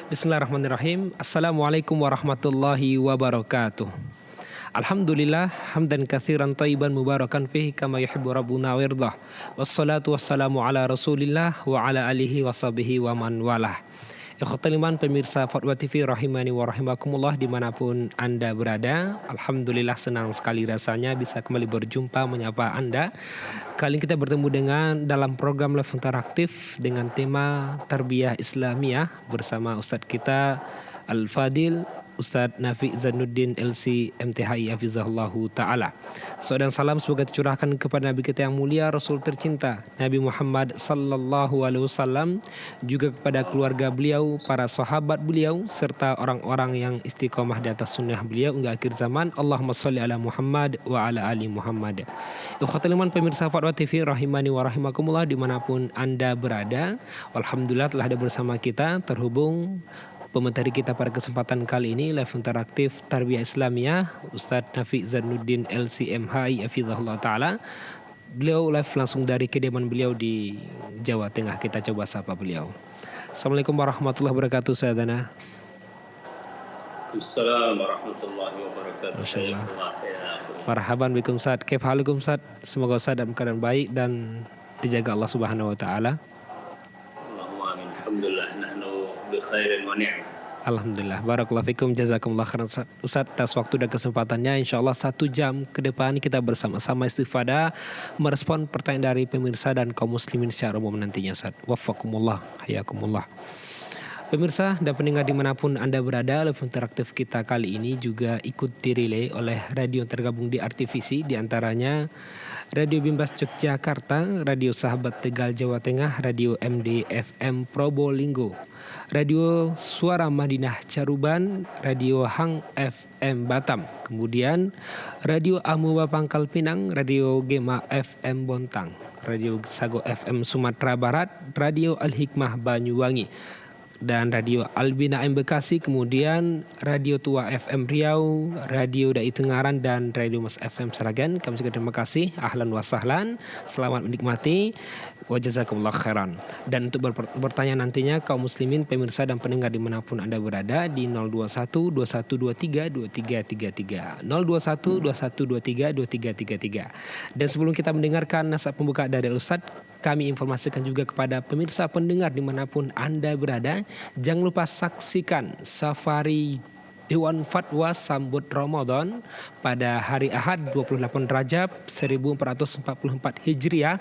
Bismillahirrahmanirrahim. Assalamualaikum warahmatullahi wabarakatuh. Alhamdulillah hamdan katsiran thayyiban mubarakan fihi kama yuhibbu rabbuna wa yardah. Wassalatu wassalamu ala Rasulillah wa ala alihi washabihi wa man walah. Ikhwatul iman pemirsa Fatwa TV rahimani wa rahimakumullah dimanapun Anda berada. Alhamdulillah senang sekali rasanya bisa kembali berjumpa menyapa Anda. Kali ini kita bertemu dengan dalam program live interaktif dengan tema Tarbiyah Islamiyah bersama Ustadz kita Al-Fadil Ustadz Nafi Zainuddin LC MTHI Hafizahullahu Ta'ala. Salam dan salam semoga tercurahkan kepada Nabi kita yang mulia, Rasul tercinta Nabi Muhammad Sallallahu Alaihi Wasallam, juga kepada keluarga beliau, para sahabat beliau, serta orang-orang yang istiqomah di atas sunnah beliau hingga akhir zaman. Allahumma salli ala Muhammad wa ala ali Muhammad. Ikhwatul iman pemirsa Fatwa TV rahimani wa rahimakumullah dimanapun Anda berada. Alhamdulillah telah ada bersama kita terhubung pemateri kita pada kesempatan kali ini live interaktif Tarbiyah Islamiyah Ustadz Nafi Zainuddin LCMHI Hafizahullah Ta'ala. Beliau live langsung dari kediaman beliau di Jawa Tengah. Kita coba sapa beliau. Assalamualaikum warahmatullahi wabarakatuh Sayyidana. Assalamualaikum warahmatullahi wabarakatuh. Masyaallah. Marhaban bikum Ustadz. Kaif halukum Ustadz? Semoga Ustadz dalam keadaan baik dan dijaga Allah Subhanahu wa taala. Allahumma amin. Alhamdulillah nahnu bi khairin wa ni'mah. Alhamdulillah, barakallahu fikum, jazakumullah khairan Ustaz atas waktu dan kesempatannya. Insyaallah 1 jam ke depan kita bersama-sama istifadah merespon pertanyaan dari pemirsa dan kaum muslimin secara umum nantinya Ustaz. Waffakumullah, hayakumullah. Pemirsa dan pendengar dimanapun Anda berada, live interaktif kita kali ini juga ikut direlay oleh radio yang tergabung di RTVC, diantaranya Radio Bimbas Yogyakarta, Radio Sahabat Tegal Jawa Tengah, Radio MD FM Probolinggo, Radio Suara Madinah Caruban, Radio Hang FM Batam, kemudian Radio Amuba Pangkal Pinang, Radio Gema FM Bontang, Radio Sago FM Sumatera Barat, Radio Al Hikmah Banyuwangi, dan Radio Albina M Bekasi, kemudian Radio Tua FM Riau, Radio Dai Tengaran, dan Radio Mas FM Seragen. Kami juga terima kasih, ahlan wa sahlan, selamat menikmati, wa jazakumullah khairan. Dan untuk bertanya nantinya kaum muslimin, pemirsa dan pendengar dimanapun Anda berada di 021 2123 2333 021 2123 2333. Dan sebelum kita mendengarkan nasihat pembuka dari Ustadz, kami informasikan juga kepada pemirsa pendengar dimanapun Anda berada, jangan lupa saksikan safari Dewan Fatwa Sambut Ramadan pada hari Ahad 28 Rajab 1444 Hijriah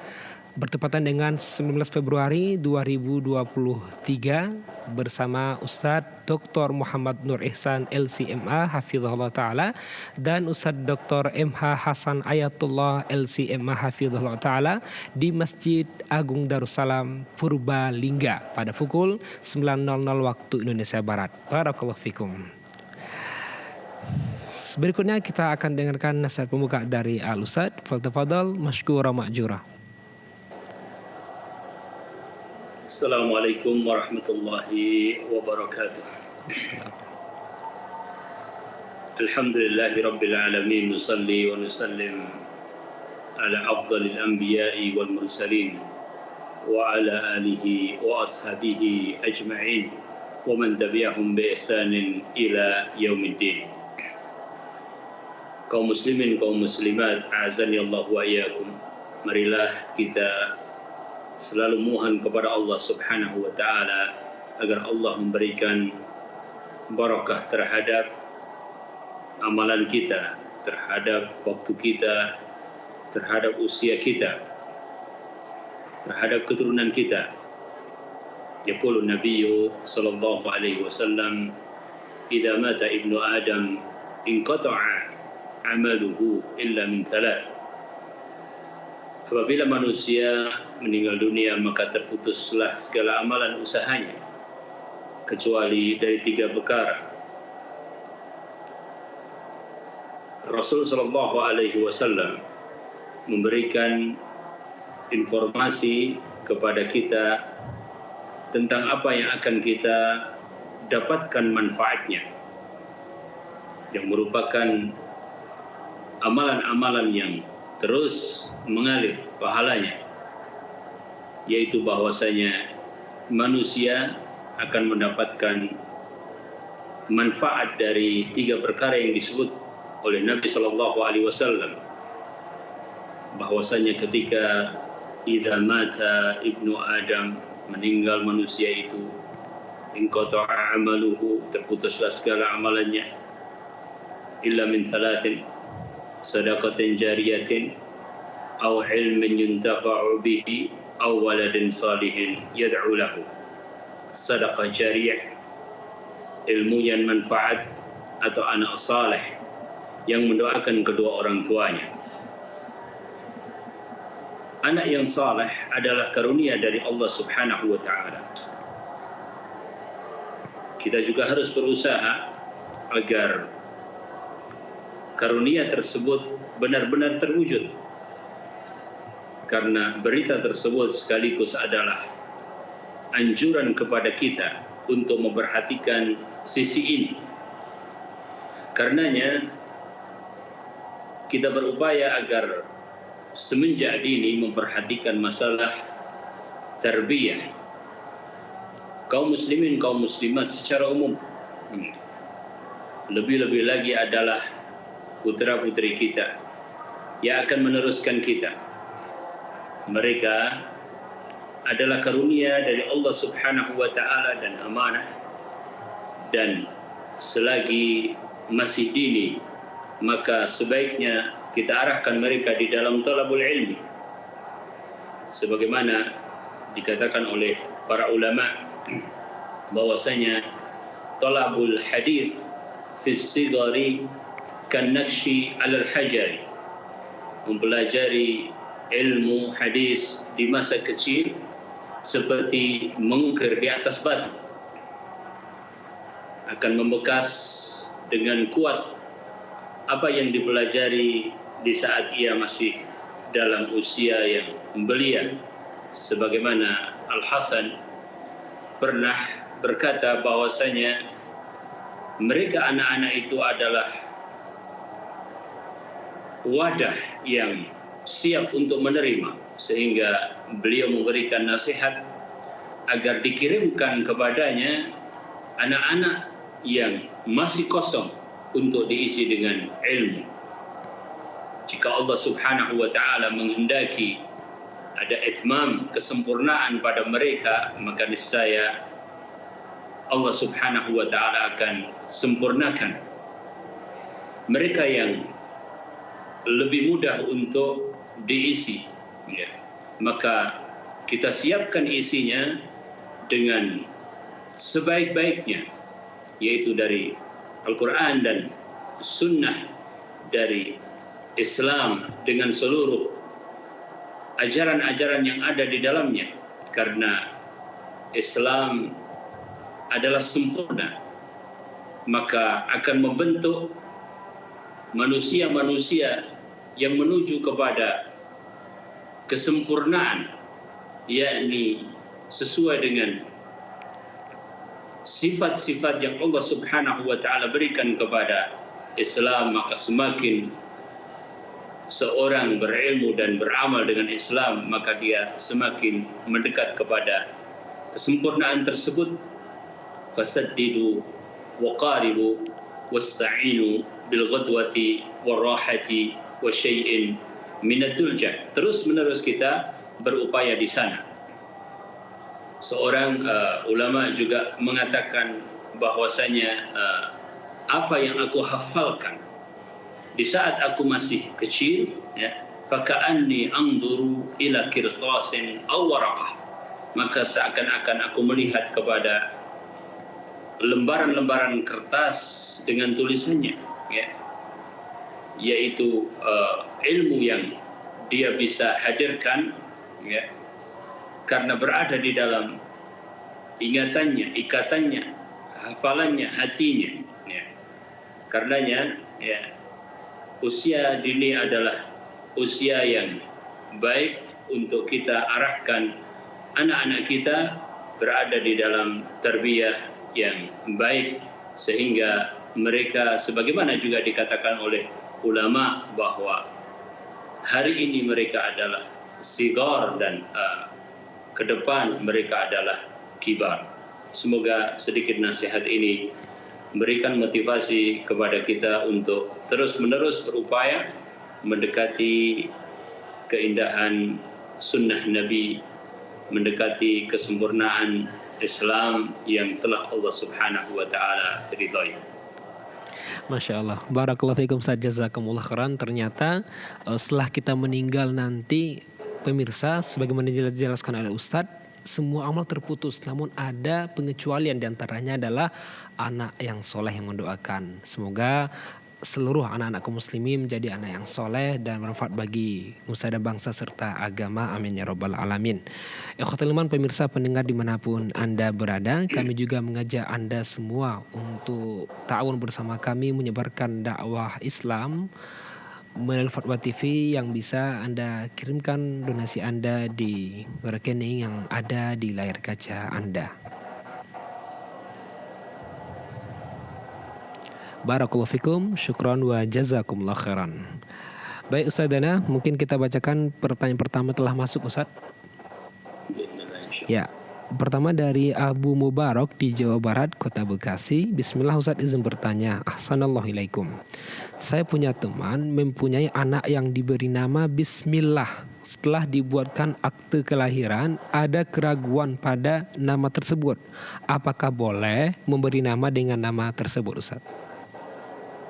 bertepatan dengan 19 Februari 2023 bersama Ustadz Dr. Muhammad Nur Ihsan LCMA Hafizahullah Ta'ala dan Ustadz Dr. MH Hasan Ayatullah LCMA Hafizahullah Ta'ala di Masjid Agung Darussalam Purbalingga pada pukul 9.00 waktu Indonesia Barat. Barakallahu fikum. Berikutnya kita akan dengarkan nasihat pembuka dari Al-Ustadz. Fadhal mashkura ma'jura. Assalamualaikum warahmatullahi wabarakatuh. Alhamdulillahi rabbil alamin, nusalli wa nusallim ala afdalil anbiya'i wal mursalin wa ala alihi wa ashabihi ajma'in wa man tabi'ahum bi ihsanin ila yaumiddin. Kaum muslimin, kaum muslimat, a'azani Allah wa iyyakum. Marilah kita selalu mohon kepada Allah Subhanahu wa taala agar Allah memberikan barakah terhadap amalan kita, terhadap waktu kita, terhadap usia kita, terhadap keturunan kita. Yaqulu Nabiyyu sallallahu alaihi wasallam, "Idza mata ibnu Adam inqata'a amaluhu illa min thalath." Apabila manusia meninggal dunia maka terputuslah segala amalan usahanya kecuali dari 3 perkara. Rasul sallallahu alaihi wasallam memberikan informasi kepada kita tentang apa yang akan kita dapatkan manfaatnya, yang merupakan amalan-amalan yang terus mengalir pahalanya, yaitu bahwasanya manusia akan mendapatkan manfaat dari 3 perkara yang disebut oleh Nabi Shallallahu Alaihi Wasallam, bahwasanya ketika idza mata ibnu Adam, meninggal manusia itu, inqata'a amaluhu, terputuslah segala amalannya, illa min thalathin, sadaqatin jariyatin, aw ilmin yuntafa'u bihi, aw waladin salihin yad'u lahu. Sadaqah jariyah, ilmu yang manfaat, atau anak saleh yang mendoakan kedua orang tuanya. Anak yang saleh adalah karunia dari Allah Subhanahu wa taala. Kita juga harus berusaha agar karunia tersebut benar-benar terwujud, karena berita tersebut sekaligus adalah anjuran kepada kita untuk memperhatikan sisi ini. Karenanya kita berupaya agar semenjak dini memperhatikan masalah tarbiyah kaum muslimin, kaum muslimat secara umum. Lebih-lebih lagi adalah putra-putri kita yang akan meneruskan kita. Mereka adalah karunia dari Allah Subhanahu wa taala dan amanah, dan selagi masih dini maka sebaiknya kita arahkan mereka di dalam talabul ilmi, sebagaimana dikatakan oleh para ulama bahwasanya talabul hadis fi sigari kan nakshi alal hajari, mempelajari ilmu hadis di masa kecil seperti mengukir di atas batu, akan membekas dengan kuat apa yang dipelajari di saat ia masih dalam usia yang belia. Sebagaimana Al-Hasan pernah berkata bahwasanya mereka anak-anak itu adalah wadah yang siap untuk menerima, sehingga beliau memberikan nasihat agar dikirimkan kepadanya anak-anak yang masih kosong untuk diisi dengan ilmu. Jika Allah Subhanahu wa taala menghendaki ada itmam, kesempurnaan pada mereka, maka niscaya Allah Subhanahu wa taala akan sempurnakan mereka yang lebih mudah untuk diisi, ya. Maka kita siapkan isinya dengan sebaik-baiknya, yaitu dari Al-Quran dan Sunnah, dari Islam dengan seluruh ajaran-ajaran yang ada di dalamnya, karena Islam adalah sempurna, maka akan membentuk manusia-manusia yang menuju kepada kesempurnaan, yakni sesuai dengan sifat-sifat yang Allah Subhanahu wa taala berikan kepada Islam. Maka semakin seorang berilmu dan beramal dengan Islam, maka dia semakin mendekat kepada kesempurnaan tersebut. Fasaddidu wa qaribu wasta'inu bil ghadwati war rahati wa syai'in minatul jah. Terus menerus kita berupaya di sana. Seorang ulama juga mengatakan bahwasanya apa yang aku hafalkan di saat aku masih kecil, ya, faka'anni anzuru ila qirtasin aw waraqah, maka seakan-akan aku melihat kepada lembaran-lembaran kertas dengan tulisannya, ya, yaitu ilmu yang dia bisa hadirkan, ya, karena berada di dalam ingatannya, ikatannya, hafalannya, hatinya, ya. Karenanya, ya, usia dini adalah usia yang baik untuk kita arahkan anak-anak kita berada di dalam tarbiyah yang baik, sehingga mereka, sebagaimana juga dikatakan oleh ulama, bahwa hari ini mereka adalah sigar dan ke depan mereka adalah kibar. Semoga sedikit nasihat ini memberikan motivasi kepada kita untuk terus-menerus berupaya mendekati keindahan sunnah Nabi, mendekati kesempurnaan Islam yang telah Allah Subhanahu wa taala ridhai. Masya Allah, barakallahu fikum Ustaz, jazakumullah khairan. Ternyata setelah kita meninggal nanti, pemirsa, sebagaimana dijelaskan oleh Ustadz, semua amal terputus, namun ada pengecualian, diantaranya adalah anak yang soleh yang mendoakan. Semoga seluruh anak-anak kaum muslimin menjadi anak yang soleh dan bermanfaat bagi nusa dan bangsa serta agama, amin ya rabbal alamin. Ikhwatul iman, pemirsa pendengar dimanapun Anda berada, kami juga mengajak Anda semua untuk ta'awun bersama kami menyebarkan dakwah Islam melalui Fatwa TV, yang bisa Anda kirimkan donasi Anda di rekening yang ada di layar kaca Anda. Barakallahu fikum, syukran wa jazakumullah khairan. Baik Ustaz Dana, mungkin kita bacakan pertanyaan pertama telah masuk Ustaz. Ya, pertama dari Abu Mubarak di Jawa Barat, Kota Bekasi. Bismillah Ustaz, izin bertanya. Ahsanallahilaikum. Saya punya teman mempunyai anak yang diberi nama Bismillah. Setelah dibuatkan akte kelahiran, ada keraguan pada nama tersebut. Apakah boleh memberi nama dengan nama tersebut Ustaz?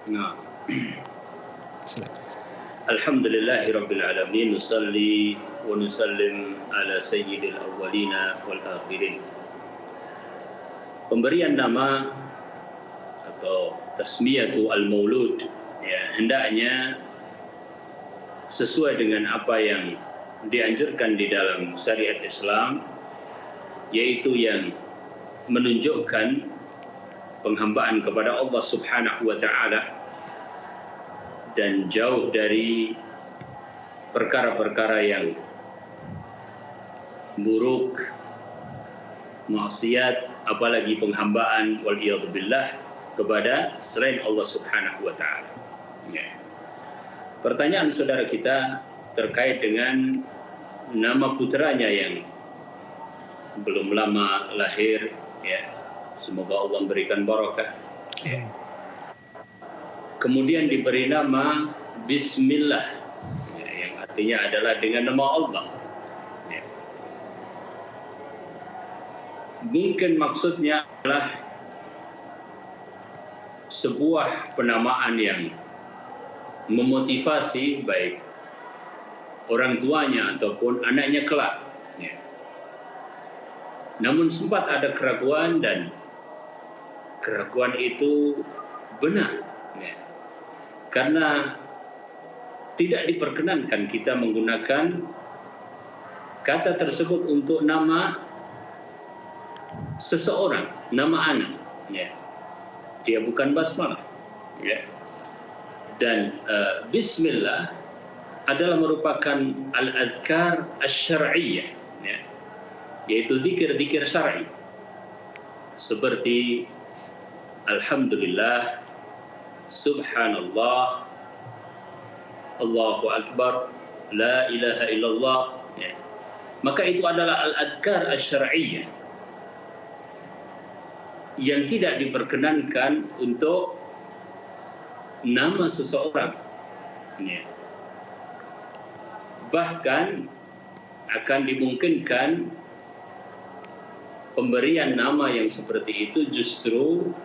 Nah. Alhamdulillahi rabbil alamin, nusalli wa nusallim ala sayyidil awwalina wal akhirin. Pemberian nama atau tasmiyatu al-maulud, ya, hendaknya sesuai dengan apa yang dianjurkan di dalam syariat Islam, yaitu yang menunjukkan penghambaan kepada Allah Subhanahu wa taala dan jauh dari perkara-perkara yang buruk, maksiat, apalagi penghambaan waliyadzubillah kepada selain Allah Subhanahu wa taala. Ya. Pertanyaan saudara kita terkait dengan nama putranya yang belum lama lahir, ya. Semoga Allah memberikan barakah. Ya. Kemudian diberi nama Bismillah, ya, yang artinya adalah dengan nama Allah. Ya. Mungkin maksudnya adalah sebuah penamaan yang memotivasi baik orang tuanya ataupun anaknya kelak. Ya. Namun sempat ada keraguan, dan keraguan itu benar. Ya. Karena tidak diperkenankan kita menggunakan kata tersebut untuk nama seseorang, nama anak. Ya. Dia bukan basmalah. Ya. Dan Bismillah adalah merupakan al-adhkar asy-syar'iyyah, ya, yaitu zikir-zikir syar'i seperti Alhamdulillah, Subhanallah, Allahu Akbar, La ilaha illallah, ya. Maka itu adalah al-adhkar asy-syar'iyyah yang tidak diperkenankan untuk nama seseorang, ya. Bahkan akan dimungkinkan pemberian nama yang seperti itu justru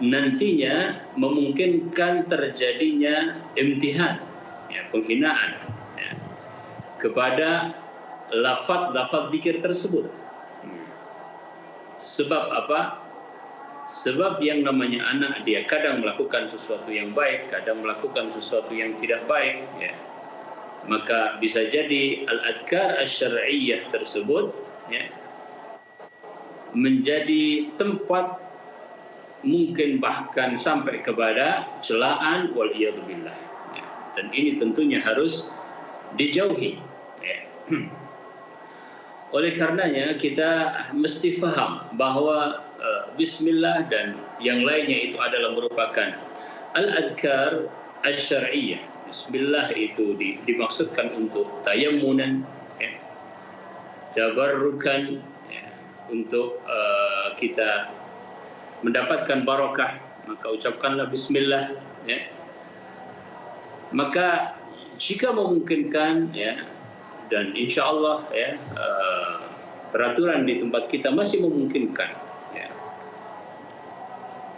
nantinya memungkinkan terjadinya imtihan, ya, penghinaan, ya, kepada lafaz-lafaz zikir tersebut. Sebab apa? Sebab yang namanya anak, dia kadang melakukan sesuatu yang baik, kadang melakukan sesuatu yang tidak baik, ya. Maka bisa jadi al-adhkar asy-syar'iyyah tersebut, ya, menjadi tempat mungkin bahkan sampai kepada celaan waliyadzubillah, ya. Dan ini tentunya harus dijauhi, ya. Oleh karenanya kita mesti faham bahwa Bismillah dan yang lainnya itu adalah merupakan al-adhkar asy-syar'iyyah. Bismillah itu dimaksudkan untuk tayammunan, ya, tabarrukan, ya, untuk kita mendapatkan barokah, maka ucapkanlah bismillah, ya. Maka jika memungkinkan, ya, dan insya Allah, ya, peraturan di tempat kita masih memungkinkan, ya,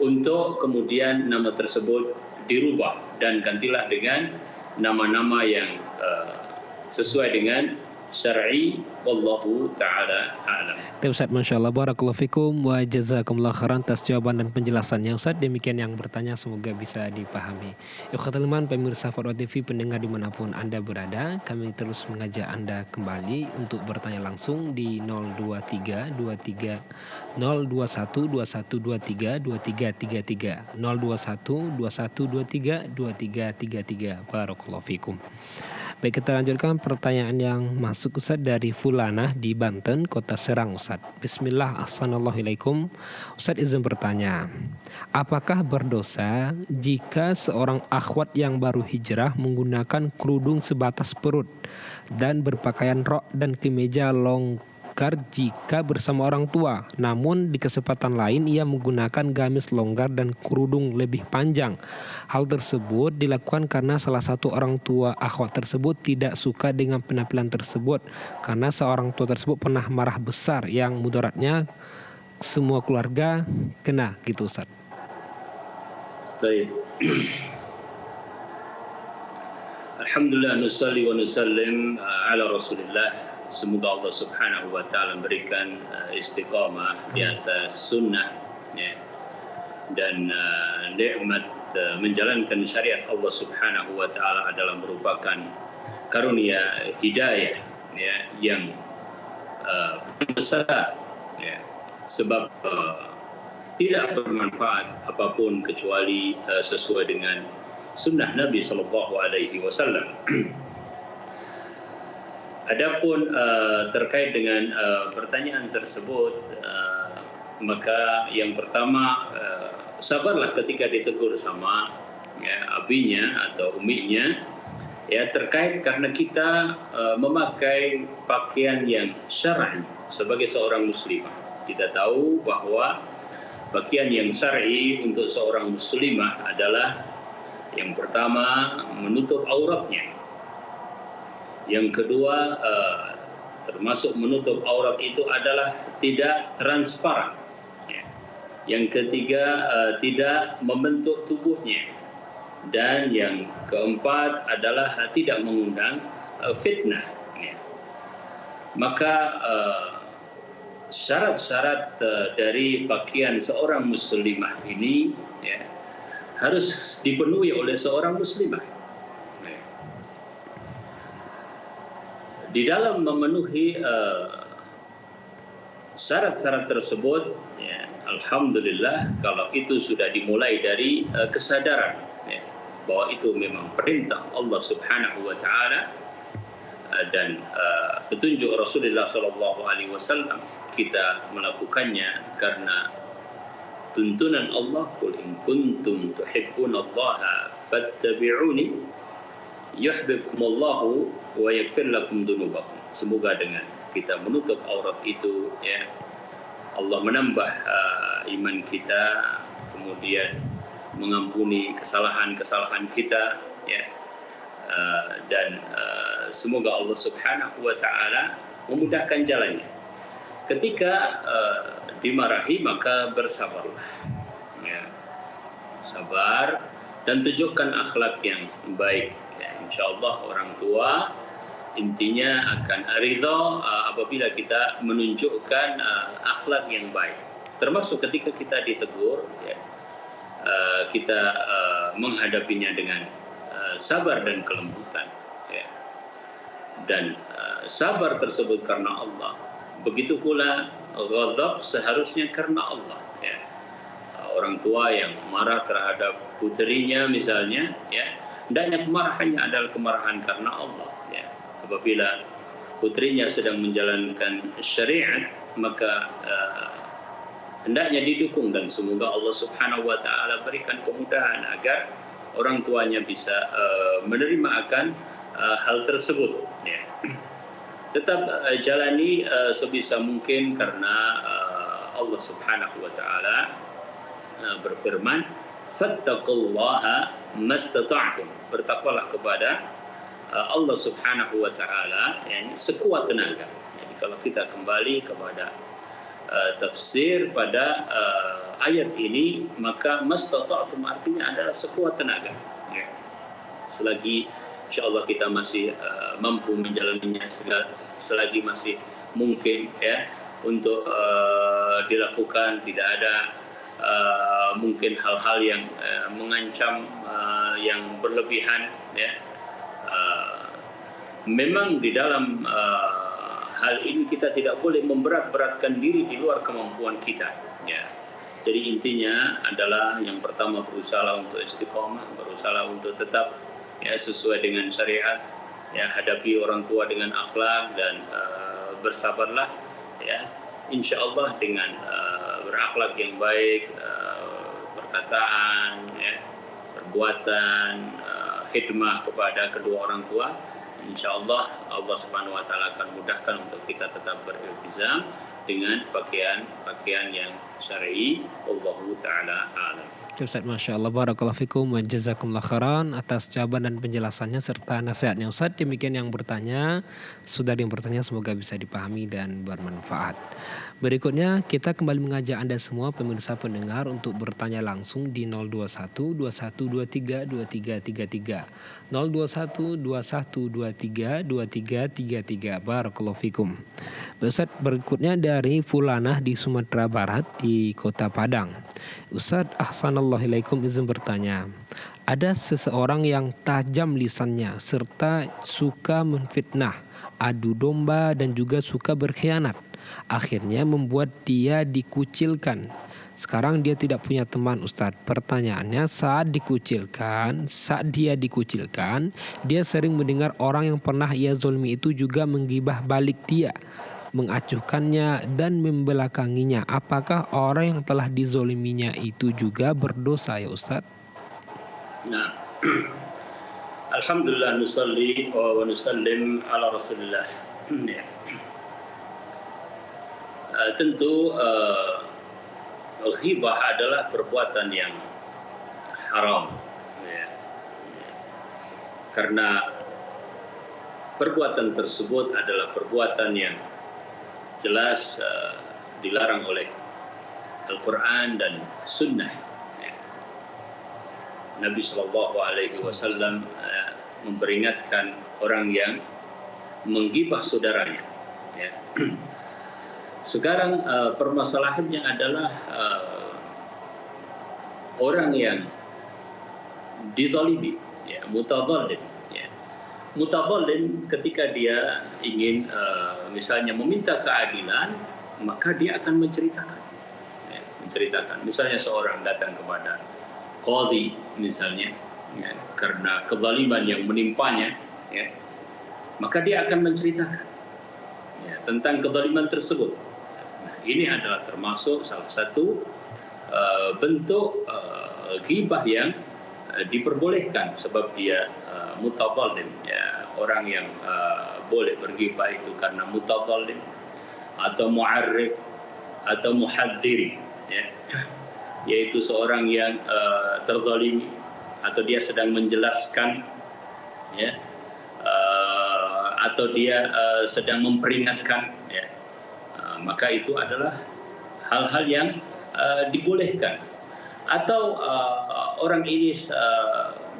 untuk kemudian nama tersebut dirubah dan gantilah dengan nama-nama yang sesuai dengan syar'i, wallahu ta'ala a'lam. Ustaz, Masya Allah, barakallahu fikum wa jazakumullah khairan atas jawaban dan penjelasannya Ustaz. Demikian yang bertanya semoga bisa dipahami. Ikhwatul iman, pemirsa Fadwa TV, pendengar dimanapun Anda berada, kami terus mengajak Anda kembali untuk bertanya langsung di 023 23 021 21 23 2333 021 21 23 2333. Barakallahu fikum. Baik, kita lanjutkan pertanyaan yang masuk Ustaz dari Fulana di Banten, Kota Serang Ustaz. Bismillah, assalamualaikum. Ustaz izin bertanya, apakah berdosa jika seorang akhwat yang baru hijrah menggunakan kerudung sebatas perut dan berpakaian rok dan kemeja longgar jika bersama orang tua, namun di kesempatan lain ia menggunakan gamis longgar dan kerudung lebih panjang? Hal tersebut dilakukan karena salah satu orang tua akhwat tersebut tidak suka dengan penampilan tersebut karena seorang tua tersebut pernah marah besar yang mudaratnya semua keluarga kena, gitu Ustaz. Baik. Alhamdulillah, nusalli wa nusallim ala Rasulillah. Semoga Allah Subhanahu wa taala memberikan istiqamah di atas sunnah, ya, dan nikmat menjalankan syariat Allah Subhanahu wa taala adalah merupakan karunia hidayah, ya, yang besar, ya, sebab tidak bermanfaat apapun kecuali sesuai dengan sunnah Nabi sallallahu alaihi wasallam. Adapun terkait dengan pertanyaan tersebut, maka yang pertama, sabarlah ketika ditegur sama, ya, abinya atau uminya, ya, terkait karena kita memakai pakaian yang syar'i sebagai seorang muslimah. Kita tahu bahwa pakaian yang syar'i untuk seorang muslimah adalah yang pertama menutup auratnya. Yang kedua, termasuk menutup aurat itu adalah tidak transparan. Ya. Yang ketiga, tidak membentuk tubuhnya. Dan yang keempat adalah tidak mengundang fitnah. Ya. Maka syarat-syarat dari pakaian seorang muslimah ini, ya, harus dipenuhi oleh seorang muslimah. Di dalam memenuhi syarat-syarat tersebut, ya, alhamdulillah kalau itu sudah dimulai dari kesadaran, ya, bahwa itu memang perintah Allah Subhanahu wa taala dan petunjuk Rasulullah sallallahu alaihi wasallam, kita melakukannya karena tuntunan Allah, qul in kuntum tuhibbunallaha fattabi'uni yuhibbukumullahu wa yaghfir lakum dzunubakum. Semoga dengan kita menutup aurat itu, ya, Allah menambah iman kita, kemudian mengampuni kesalahan-kesalahan kita, ya, dan semoga Allah Subhanahu wa taala memudahkan jalannya. Ketika dimarahi maka bersabarlah, ya, sabar dan tunjukkan akhlak yang baik. InsyaAllah orang tua intinya akan ridha apabila kita menunjukkan akhlak yang baik. Termasuk ketika kita ditegur, ya, kita menghadapinya dengan sabar dan kelembutan, ya. Dan sabar tersebut karena Allah. Begitu pula ghadab seharusnya karena Allah, ya. Orang tua yang marah terhadap puterinya misalnya, ya, hendaknya kemarahannya adalah kemarahan karena Allah, ya. Apabila putrinya sedang menjalankan syariat, maka hendaknya didukung dan semoga Allah Subhanahu wa taala berikan kemudahan agar orang tuanya bisa menerima akan hal tersebut, ya. Tetap jalani sebisa mungkin karena Allah Subhanahu wa taala berfirman, fattaqullaha mastata'tum. Bertakwalah kepada Allah Subhanahu wa taala yang sekuat tenaga. Jadi kalau kita kembali kepada tafsir pada ayat ini, maka mastata'tum artinya adalah sekuat tenaga. Ya. Selagi insyaallah kita masih mampu menjalaninya, selagi masih mungkin ya untuk dilakukan, tidak ada mungkin hal-hal yang mengancam yang berlebihan ya. Memang di dalam hal ini kita tidak boleh memberat-beratkan diri di luar kemampuan kita ya. Jadi intinya adalah yang pertama berusaha untuk istiqamah, berusaha untuk tetap ya sesuai dengan syariat ya, hadapi orang tua dengan akhlak dan bersabarlah ya, insyaallah dengan berakhlak yang baik, perkataan ya, perbuatan, khidmah kepada kedua orang tua, insyaallah Allah Subhanahu wa taala akan mudahkan untuk kita tetap beriltizam dengan pakaian yang syar'i. Wallahu taala a'lam. Ustaz, Masya Allah, barakallahu fikum wa jazakumullah khairan atas jawaban dan penjelasannya serta nasihatnya Ustaz. Demikian yang bertanya, sudah yang bertanya semoga bisa dipahami dan bermanfaat. Berikutnya kita kembali mengajak Anda semua pemirsa pendengar untuk bertanya langsung di 021 2123 2333 021 2123 2333. Barakallahu fikum. Ustaz, berikutnya dari Fulanah di Sumatera Barat di Kota Padang. Ustaz, ahsanallahilaikum, izin bertanya. Ada seseorang yang tajam lisannya serta suka menfitnah, adu domba dan juga suka berkhianat. Akhirnya membuat dia dikucilkan. Sekarang dia tidak punya teman, Ustadz. Pertanyaannya, saat dia dikucilkan, dia sering mendengar orang yang pernah ia zolimi itu juga menggibah balik dia, mengacuhkannya dan membelakanginya. Apakah orang yang telah dizoliminya itu juga berdosa ya Ustadz? Nah, alhamdulillah, nusalli wa nusallim ala Rasulillah. Tentu ghibah adalah perbuatan yang haram ya. Karena perbuatan tersebut adalah perbuatan yang jelas dilarang oleh Al-Quran dan Sunnah ya. Nabi SAW memperingatkan orang yang menggibah saudaranya ya. Sekarang permasalahannya adalah orang yang dizalimi, ya, mutadzalim. Ya. Mutadzalim ketika dia ingin misalnya meminta keadilan, maka dia akan menceritakan. Ya, menceritakan. Misalnya seorang datang kepada qadhi misalnya, ya, karena kezaliman yang menimpanya, ya, maka dia akan menceritakan ya, tentang kezaliman tersebut. Ini adalah termasuk salah satu bentuk ghibah yang diperbolehkan sebab dia mutadzalim ya. Orang yang boleh berghibah itu karena mutadzalim atau mu'arrif atau muhadzir ya. Yaitu seorang yang terzalimi atau dia sedang menjelaskan ya, atau dia sedang memperingatkan ya. Maka itu adalah hal-hal yang dibolehkan. Atau orang ini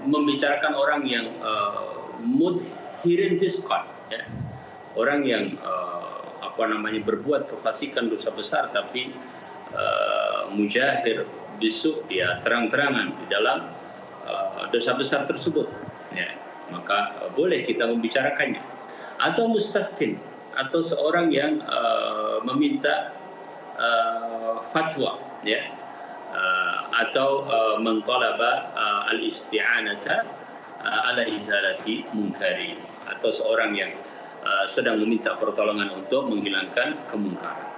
membicarakan orang yang mudhirin fisqan ya. Orang yang berbuat kefasikan, dosa besar, tapi mujahir bisu, dia terang-terangan di dalam dosa besar tersebut ya. Maka boleh kita membicarakannya. Atau mustaftin, atau seorang yang meminta fatwa ya, atau mentalaba al-isti'anata ala izalati munkari, atau seorang yang sedang meminta pertolongan untuk menghilangkan kemungkaran.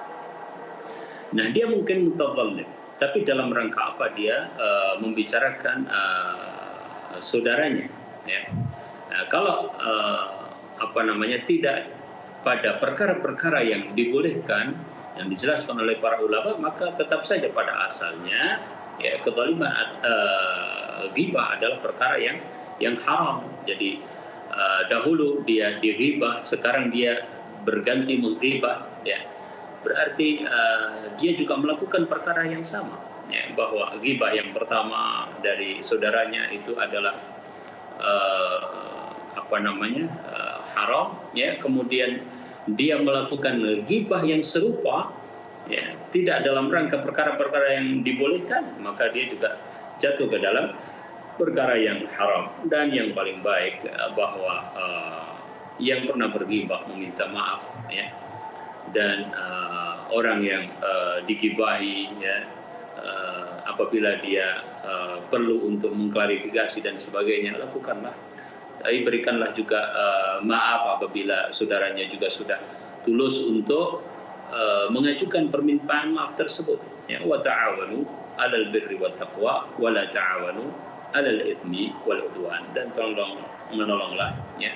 Nah, dia mungkin mutadzalim, tapi dalam rangka apa dia membicarakan saudaranya ya. Nah, kalau tidak pada perkara-perkara yang dibolehkan, yang dijelaskan oleh para ulama, maka tetap saja pada asalnya ya kezaliman ghibah adalah perkara yang haram. Jadi dahulu dia dighibah, sekarang dia berganti menghibah, ya berarti dia juga melakukan perkara yang sama, ya, bahwa ghibah yang pertama dari saudaranya itu adalah haram, ya, kemudian dia melakukan ghibah yang serupa, ya, tidak dalam rangka perkara-perkara yang dibolehkan, maka dia juga jatuh ke dalam perkara yang haram. Dan yang paling baik bahwa yang pernah berghibah meminta maaf, ya, dan orang yang digibahi, ya, apabila dia perlu untuk mengklarifikasi dan sebagainya, lakukanlah. Tapi berikanlah juga maaf apabila saudaranya juga sudah tulus untuk mengajukan permintaan maaf tersebut, ya, wa ta'awanu 'alal birri wat taqwa wa la ta'awanu 'alal itsmi wal 'udwan, dan menolonglah, ya,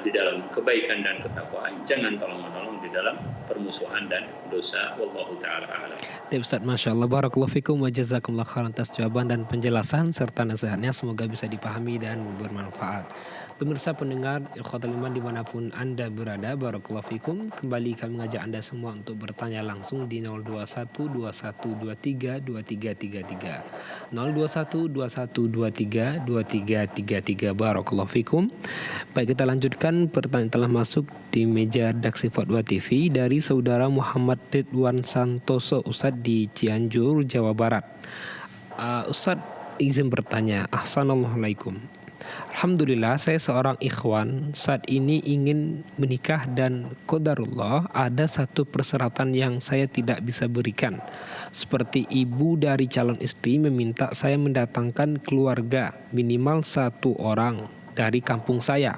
di dalam kebaikan dan ketakwaan, jangan tolong-menolong di dalam permusuhan dan dosa. Wallahu taala a'lam. Ustaz, Masya Allah, barakallahu fikum wa jazakumullah khairan atas jawaban dan penjelasan serta nasihatnya, semoga bisa dipahami dan bermanfaat. Pemirsa pendengar ikhwatul iman dimanapun Anda berada, barakallahu fikum, kembali kami mengajak Anda semua untuk bertanya langsung di 021 2123 2333, 021 2123 2333, barakallahu fikum. Baik, kita lanjutkan. Pertanyaan telah masuk di meja redaksi Fatwa TV dari saudara Muhammad Ridwan Santoso, Ustadz di Cianjur, Jawa Barat. Ustadz izin bertanya. Assalamualaikum. Alhamdulillah, saya seorang ikhwan saat ini ingin menikah dan qadarullah ada satu persyaratan yang saya tidak bisa berikan. Seperti ibu dari calon istri meminta saya mendatangkan keluarga minimal 1 orang dari kampung saya.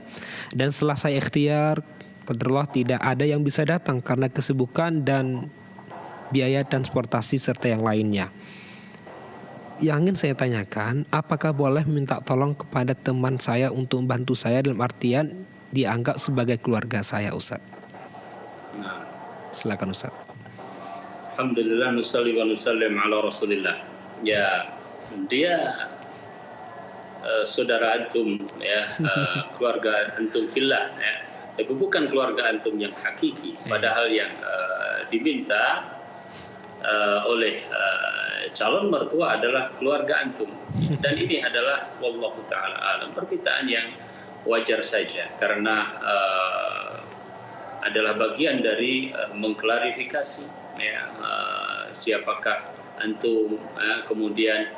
Dan setelah saya ikhtiar, qadarullah tidak ada yang bisa datang karena kesibukan dan biaya transportasi serta yang lainnya. Yang ingin saya tanyakan, apakah boleh minta tolong kepada teman saya untuk membantu saya, dalam artian dianggap sebagai keluarga saya, Ustaz? Nah, silakan Ustaz. Alhamdulillah, nusalli wa nusallim ala Rasulillah. Ya, dia saudara antum, ya, keluarga antum fillah, ya. Tapi bukan keluarga antum yang hakiki. Padahal yang diminta oleh calon mertua adalah keluarga antum, dan ini adalah wallahu taala alam permintaan yang wajar saja, karena adalah bagian dari mengklarifikasi, ya, siapakah antum, kemudian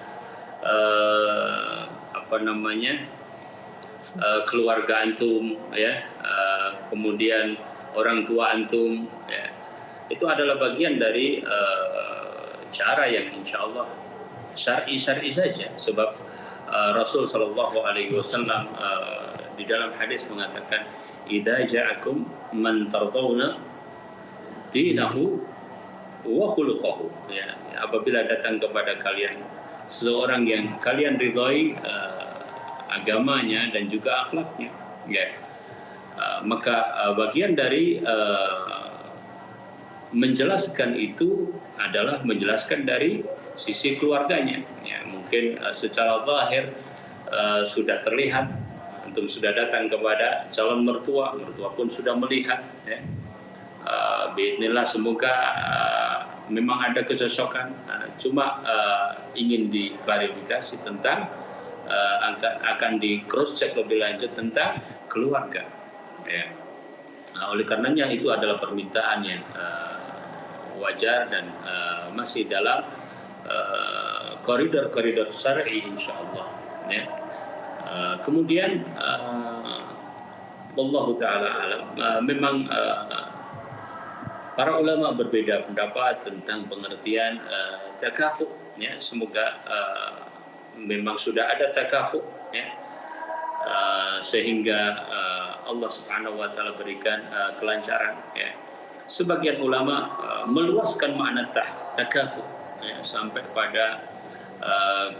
keluarga antum, ya, kemudian orang tua antum, ya. Itu adalah bagian dari cara yang insya Allah syar'i saja, sebab Rasul Shallallahu Alaihi Wasallam di dalam hadis mengatakan, "Idza ja'akum man tardawna dinahu wa khuluquhu." Ya, apabila datang kepada kalian seseorang yang kalian ridhai agamanya dan juga akhlaknya, ya, maka bagian dari menjelaskan itu adalah menjelaskan dari sisi keluarganya, ya. Mungkin secara zahir sudah terlihat, antum sudah datang kepada calon mertua pun sudah melihat, ya. Bismillah, semoga memang ada kecocokan, cuma ingin diklarifikasi tentang akan di cross check lebih lanjut tentang keluarga, ya. Oleh karenanya itu adalah permintaan yang wajar dan masih dalam koridor-koridor syar'i insyaallah, ya. Kemudian wallahu taala alam, memang para ulama berbeda pendapat tentang pengertian takafu, ya. Semoga memang sudah ada takafu, ya, sehingga Allah Subhanahu wa taala berikan kelancaran, ya. Sebagian ulama meluaskan makna takafu, ya, sampai pada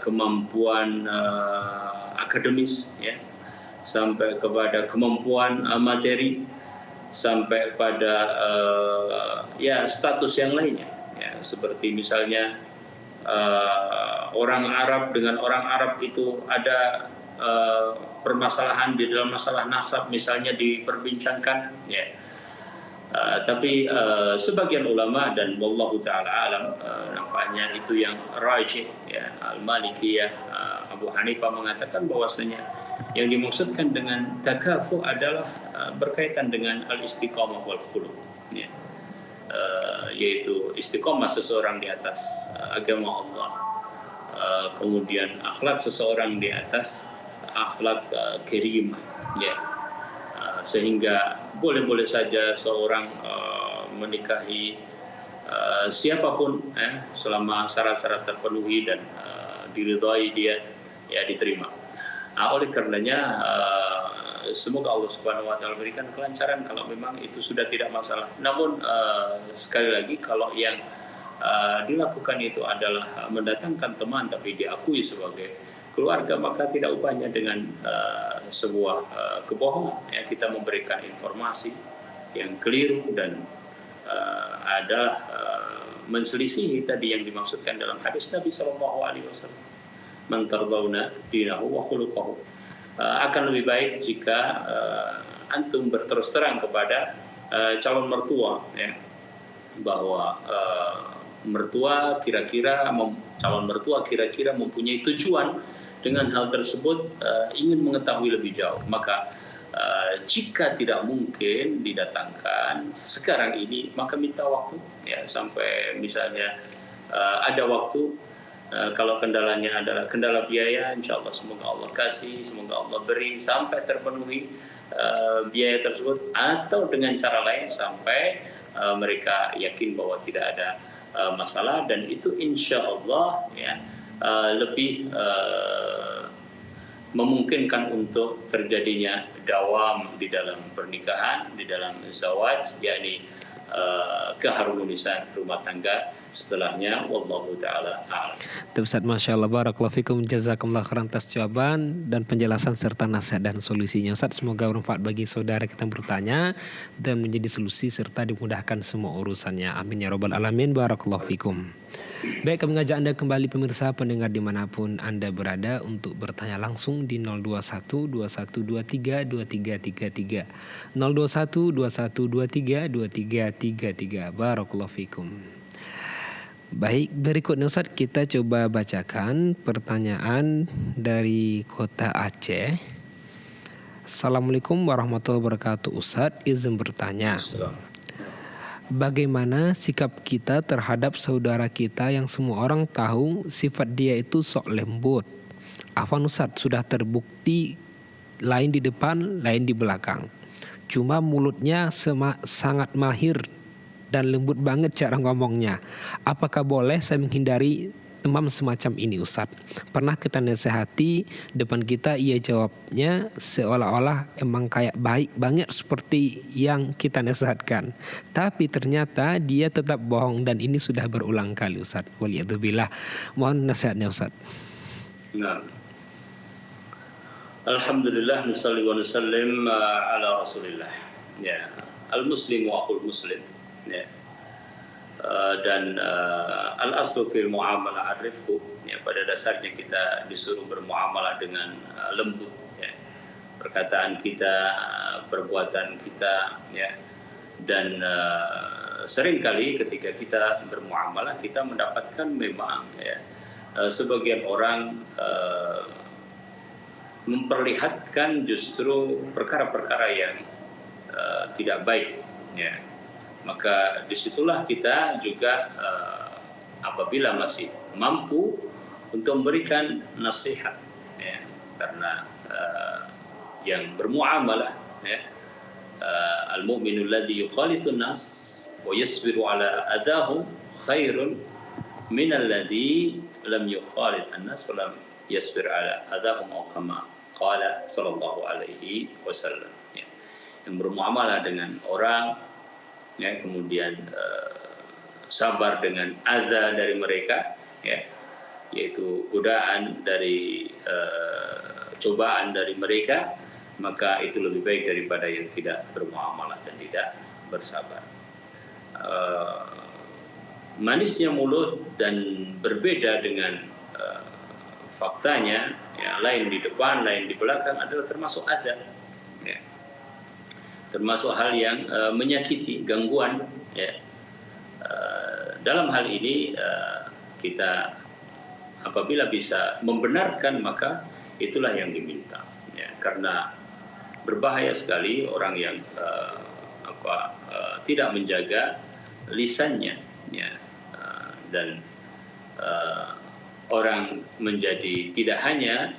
kemampuan akademis, ya, sampai kepada kemampuan materi, sampai pada ya status yang lainnya, ya, seperti misalnya orang Arab dengan orang Arab itu ada permasalahan di dalam masalah nasab misalnya diperbincangkan, ya. Tapi sebagian ulama dan wallahu taala alam, nampaknya itu yang rajih, ya, Al-Malikiyah, Abu Hanifah mengatakan bahwasanya yang dimaksudkan dengan takafu adalah berkaitan dengan al-istiqamah wal khuluq, ya. Yaitu istiqamah seseorang di atas agama Allah, kemudian akhlak seseorang di atas akhlak karimah, ya. Sehingga boleh-boleh saja seorang menikahi siapapun selama syarat-syarat terpenuhi dan diridhai dia, ya, diterima. Oleh karenanya semoga Allah Subhanahu wa taala berikan kelancaran kalau memang itu sudah tidak masalah. Namun sekali lagi kalau yang dilakukan itu adalah mendatangkan teman tapi diakui sebagai keluarga, maka tidak ubahnya dengan sebuah kebohongan, ya. Kita memberikan informasi yang keliru dan adalah menselisihi tadi yang dimaksudkan dalam hadis Nabi Sallallahu Alaihi Wasallam, man tardawna dinahu wa khuluquhu. Akan lebih baik jika antum berterus terang kepada calon mertua, ya, bahwa calon mertua kira-kira mempunyai tujuan dengan hal tersebut, ingin mengetahui lebih jauh. Maka jika tidak mungkin didatangkan sekarang ini, maka minta waktu, ya, sampai misalnya ada waktu. Kalau kendalanya adalah kendala biaya, insya Allah semoga Allah kasih, semoga Allah beri sampai terpenuhi biaya tersebut, atau dengan cara lain sampai mereka yakin bahwa tidak ada masalah, dan itu insya Allah, ya, lebih memungkinkan untuk terjadinya dawam di dalam pernikahan, di dalam zawaj, yakni keharmonisan rumah tangga setelahnya. Wallahu taala a'lam. Ustaz, Masya Allah, barakallahu fikum, jazakumullah khairan atas jawaban dan penjelasan serta nasihat dan solusinya. Ustaz, semoga bermanfaat bagi saudara kita yang bertanya dan menjadi solusi serta dimudahkan semua urusannya. Amin ya rabbal alamin. Barakallahu fikum. Baik, kami mengajak Anda kembali pemirsa pendengar dimanapun Anda berada untuk bertanya langsung di 021 2123 2333 021 2123 2333. Barakallahu fikum. Baik, berikutnya Ustaz, kita coba bacakan pertanyaan dari kota Aceh. Assalamualaikum warahmatullahi wabarakatuh. Ustaz, izin bertanya, bagaimana sikap kita terhadap saudara kita yang semua orang tahu sifat dia itu sok lembut? Afwan Ustaz, sudah terbukti lain di depan, lain di belakang. Cuma mulutnya sangat mahir dan lembut banget cara ngomongnya. Apakah boleh saya menghindari teman semacam ini Ustaz? Pernah kita nasihati depan kita, ia jawabnya seolah-olah emang kayak baik banget seperti yang kita nasihatkan. Tapi ternyata dia tetap bohong, dan ini sudah berulang kali Ustaz. Waliyadzubillah. Mohon nasihatnya Ustaz. Nah, Alhamdulillah, nusalli wa nusallim ala Rasulillah. Ya, al-muslimu akhul muslim. Ya. Dan al-aslu fil muamalah ar-rifqu, ya, pada dasarnya kita disuruh bermuamalah dengan lembut, ya. Perkataan kita, perbuatan kita, ya. Dan seringkali ketika kita bermuamalah kita mendapatkan memang, ya, sebagian orang memperlihatkan justru perkara-perkara yang tidak baik, ya. Maka disitulah kita juga apabila masih mampu untuk memberikan nasihat, ya, karena yang bermuamalah, ya, al-mu'minu alladhi yukhalitun nas wa yasbiru ala adahum khairun min alladhi lam yukhalit an-nas wa lam yasbir ala adahum, atau kama qala sallallahu alaihi wasallam, ya. Yang bermuamalah dengan orang, ya, kemudian sabar dengan adza dari mereka, ya, yaitu godaan dari cobaan dari mereka, maka itu lebih baik daripada yang tidak bermuamalah dan tidak bersabar. Manisnya mulut dan berbeda dengan faktanya, ya, lain di depan, lain di belakang adalah termasuk adab, ya. Termasuk hal yang menyakiti, gangguan, ya. Dalam hal ini kita apabila bisa membenarkan, maka itulah yang diminta, ya. Karena berbahaya sekali orang yang tidak menjaga lisannya, ya. Dan orang menjadi tidak hanya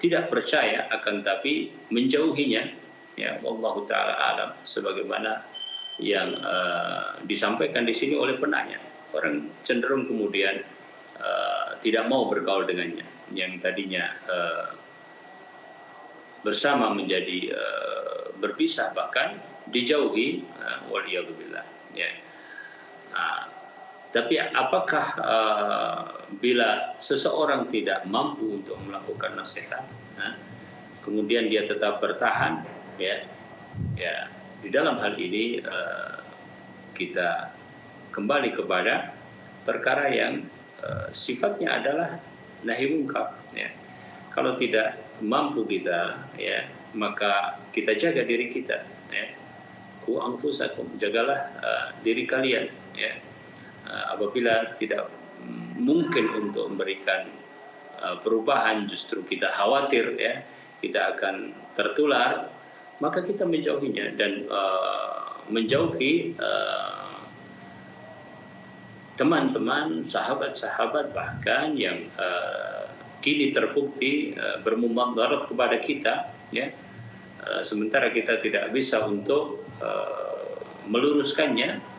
tidak percaya, akan tapi menjauhinya, ya. Wallahu taala alam, sebagaimana yang disampaikan di sini oleh penanya. Orang cenderung kemudian tidak mau bergaul dengannya, yang tadinya bersama menjadi berpisah, bahkan dijauhi, waliyadzubillah, ya. Tapi apakah bila seseorang tidak mampu untuk melakukan nasihat, kemudian dia tetap bertahan, ya, ya, di dalam hal ini kita kembali kepada perkara yang sifatnya adalah nahi munkar, ya. Kalau tidak mampu kita, ya, maka kita jaga diri kita, ya. Ku anfusakum, jagalah diri kalian, ya. Apabila tidak mungkin untuk memberikan perubahan, justru kita khawatir, ya, kita akan tertular, maka kita menjauhinya dan menjauhi teman-teman, sahabat-sahabat bahkan yang kini terbukti bermudarat kepada kita, ya. Sementara kita tidak bisa untuk meluruskannya,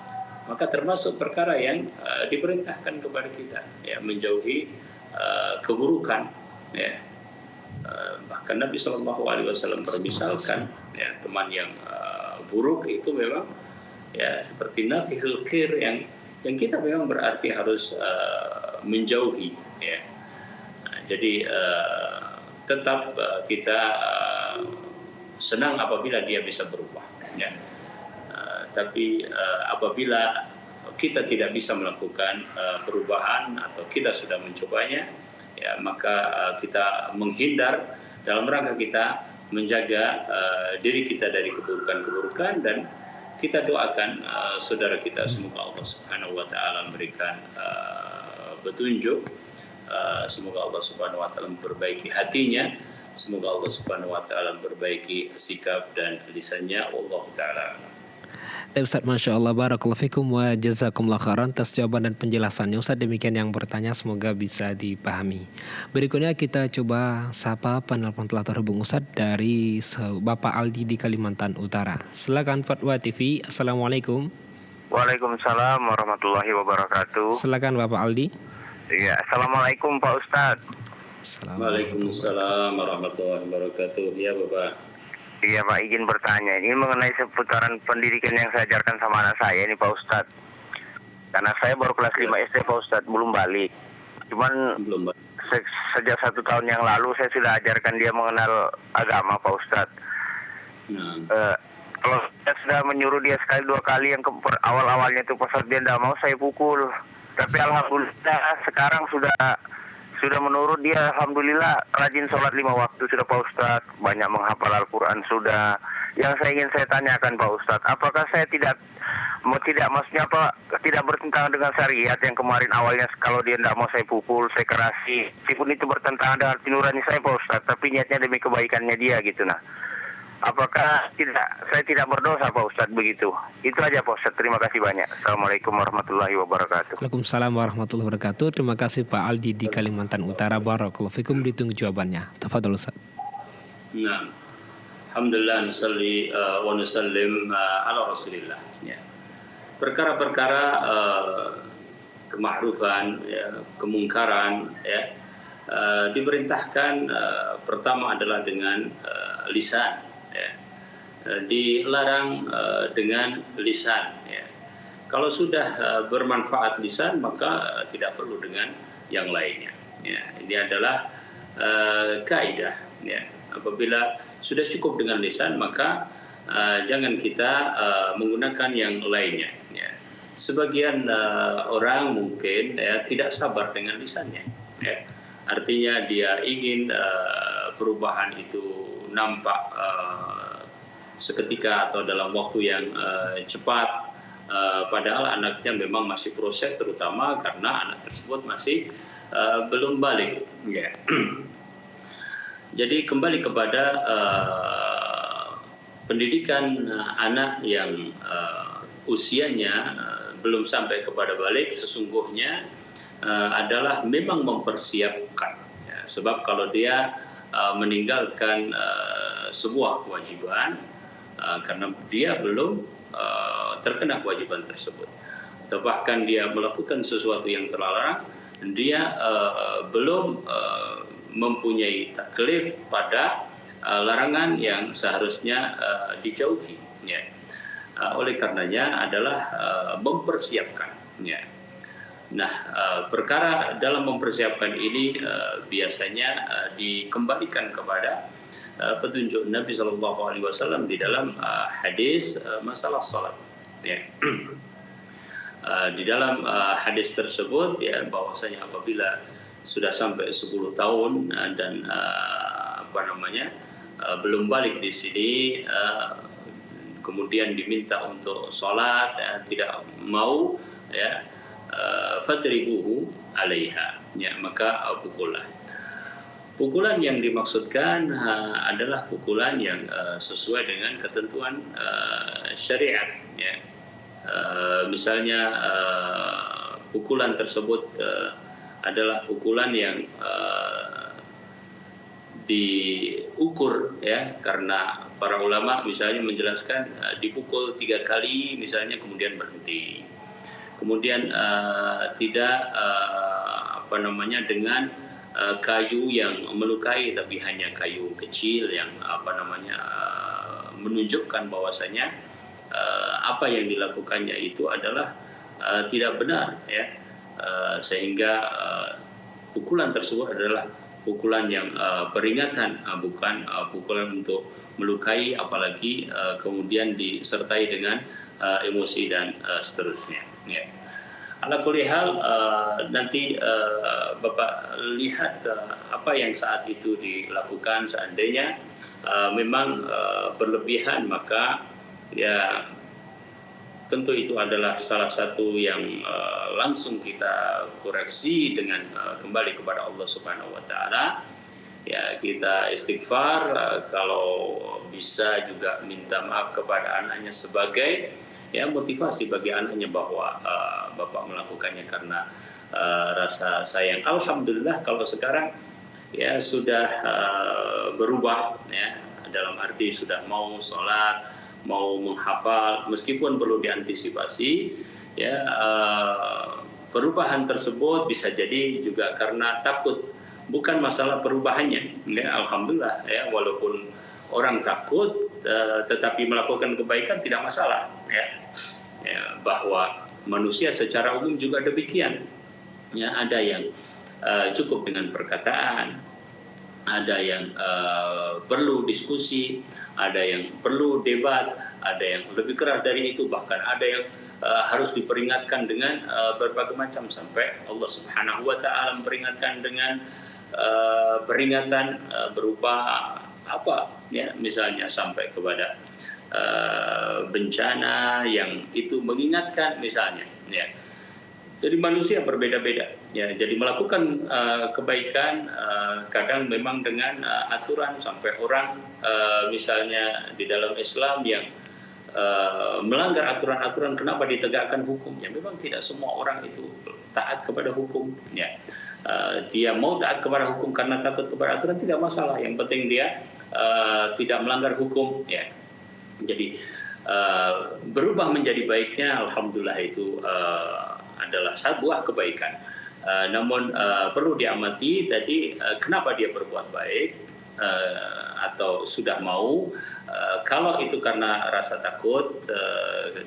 maka termasuk perkara yang diperintahkan kepada kita, ya, menjauhi keburukan, ya. Bahkan Nabi SAW bermisalkan, ya, teman yang buruk itu memang, ya, seperti nafihul kir yang kita memang berarti harus menjauhi, ya. Jadi tetap kita senang apabila dia bisa berubah, ya. Tapi apabila kita tidak bisa melakukan perubahan atau kita sudah mencobanya, ya, maka kita menghindar dalam rangka kita menjaga diri kita dari keburukan-keburukan, dan kita doakan saudara kita, semoga Allah Subhanahu wa taala memberikan petunjuk, semoga Allah Subhanahu wa taala memperbaiki hatinya, semoga Allah Subhanahu wa taala memperbaiki sikap dan lisannya. Allah taala. Ustaz, Masya Allah, barakallahu fikum wa jazakumullah khairan atas jawaban dan penjelasannya. Ustaz, demikian yang bertanya, semoga bisa dipahami. Berikutnya kita coba sapa penelpon telah terhubung Ustaz dari Bapak Aldi di Kalimantan Utara. Silakan Fatwa TV. Assalamualaikum. Waalaikumsalam warahmatullahi wabarakatuh. Silakan Bapak Aldi. Iya, assalamualaikum Pak Ustadz. Waalaikumsalam warahmatullahi wabarakatuh. Ya Bapak. Iya Pak, izin bertanya. Ini mengenai seputaran pendidikan yang saya ajarkan sama anak saya ini Pak Ustadz. Karena saya baru kelas 5 SD Pak Ustadz, belum balik. Cuman sejak 1 tahun yang lalu saya sudah ajarkan dia mengenal agama Pak Ustadz. Kalau saya sudah menyuruh dia sekali 2 kali, yang awal-awalnya itu pas dia tidak mau, saya pukul. Tapi alhamdulillah sekarang sudah menurut dia, alhamdulillah rajin sholat 5 waktu sudah Pak Ustadz, banyak menghafal Al-Quran sudah. Yang saya tanyakan Pak Ustadz, apakah saya tidak bertentangan dengan syariat yang kemarin awalnya kalau dia tidak mau saya pukul, saya kerasi, meskipun itu bertentangan dengan hati nurani saya Pak Ustadz, tapi niatnya demi kebaikannya dia gitu. Nah, apakah saya tidak berdosa Pak Ustadz begitu? Itu aja Pak Ustadz, terima kasih banyak. Assalamualaikum warahmatullahi wabarakatuh. Waalaikumsalam warahmatullahi wabarakatuh. Terima kasih Pak Aldi di Kalimantan Utara. Barakallahu fikum, ditunggu jawabannya. Tafadhol Ustaz. Nah, alhamdulillah, nusalli wa nusallim ala Rasulillah, ya. Perkara-perkara kema'rufan, ya, kemungkaran, ya, diperintahkan pertama adalah dengan lisan, ya. Dilarang dengan lisan, ya. Kalau sudah bermanfaat lisan, maka tidak perlu dengan yang lainnya, ya. Ini adalah kaidah, ya. Apabila sudah cukup dengan lisan, maka jangan kita menggunakan yang lainnya. Ya. Sebagian orang mungkin tidak sabar dengan lisannya. Ya. Artinya dia ingin perubahan itu nampak seketika atau dalam waktu yang cepat. Padahal anaknya memang masih proses, terutama karena anak tersebut masih belum balik. Ya. Jadi kembali kepada pendidikan anak yang usianya belum sampai kepada balik, sesungguhnya adalah memang mempersiapkan. Ya. Sebab kalau dia meninggalkan sebuah kewajiban karena dia belum terkena kewajiban tersebut, atau bahkan dia melakukan sesuatu yang terlarang, dia belum mempunyai taklif pada larangan yang seharusnya dijauhi. Ya. Oleh karenanya adalah mempersiapkan. Ya. Nah, perkara dalam mempersiapkan ini biasanya dikembalikan kepada petunjuk Nabi SAW di dalam hadis masalah salat. Ya. Di dalam hadis tersebut ya, bahwasanya apabila sudah sampai 10 tahun dan belum balik di sini, kemudian diminta untuk sholat, tidak mau, ya, fatribuhu alaiha, ya, maka pukullah. Pukulan yang dimaksudkan adalah pukulan yang sesuai dengan ketentuan syariat. Ya. Misalnya pukulan tersebut adalah pukulan yang diukur, ya, karena para ulama misalnya menjelaskan dipukul 3 kali misalnya kemudian berhenti, kemudian tidak dengan kayu yang melukai, tapi hanya kayu kecil yang menunjukkan bahwasanya apa yang dilakukannya itu adalah tidak benar, ya. Sehingga pukulan tersebut adalah pukulan yang peringatan, bukan pukulan untuk melukai, apalagi kemudian disertai dengan emosi dan seterusnya. Ya. Ala kulli hal, nanti Bapak lihat apa yang saat itu dilakukan. Seandainya memang berlebihan, maka ya tentu itu adalah salah satu yang langsung kita koreksi dengan kembali kepada Allah Subhanahu wa taala. Ya, kita istighfar, kalau bisa juga minta maaf kepada anaknya sebagai ya motivasi bagi anaknya bahwa Bapak melakukannya karena rasa sayang. Alhamdulillah kalau sekarang ya sudah berubah, ya, dalam arti sudah mau sholat, mau menghafal, meskipun perlu diantisipasi, ya, perubahan tersebut bisa jadi juga karena takut, bukan masalah perubahannya. Ya, alhamdulillah, ya, walaupun orang takut tetapi melakukan kebaikan tidak masalah, ya. Ya, bahwa manusia secara umum juga demikian. Ya, ada yang cukup dengan perkataan, ada yang perlu diskusi, ada yang perlu debat, ada yang lebih keras dari itu, bahkan ada yang harus diperingatkan dengan berbagai macam, sampai Allah Subhanahu wa taala memperingatkan dengan peringatan berupa apa, ya, misalnya sampai kepada bencana yang itu mengingatkan misalnya, ya. Jadi manusia berbeda-beda, ya. Jadi melakukan kebaikan kadang memang dengan aturan, sampai orang misalnya di dalam Islam yang melanggar aturan-aturan, kenapa ditegakkan hukum? Ya memang tidak semua orang itu taat kepada hukum, ya. Dia mau taat kepada hukum karena takut kepada aturan, tidak masalah. Yang penting dia tidak melanggar hukum, ya. Jadi berubah menjadi baiknya, alhamdulillah, itu adalah sebuah kebaikan. Namun perlu diamati tadi kenapa dia berbuat baik atau sudah mau. Kalau itu karena rasa takut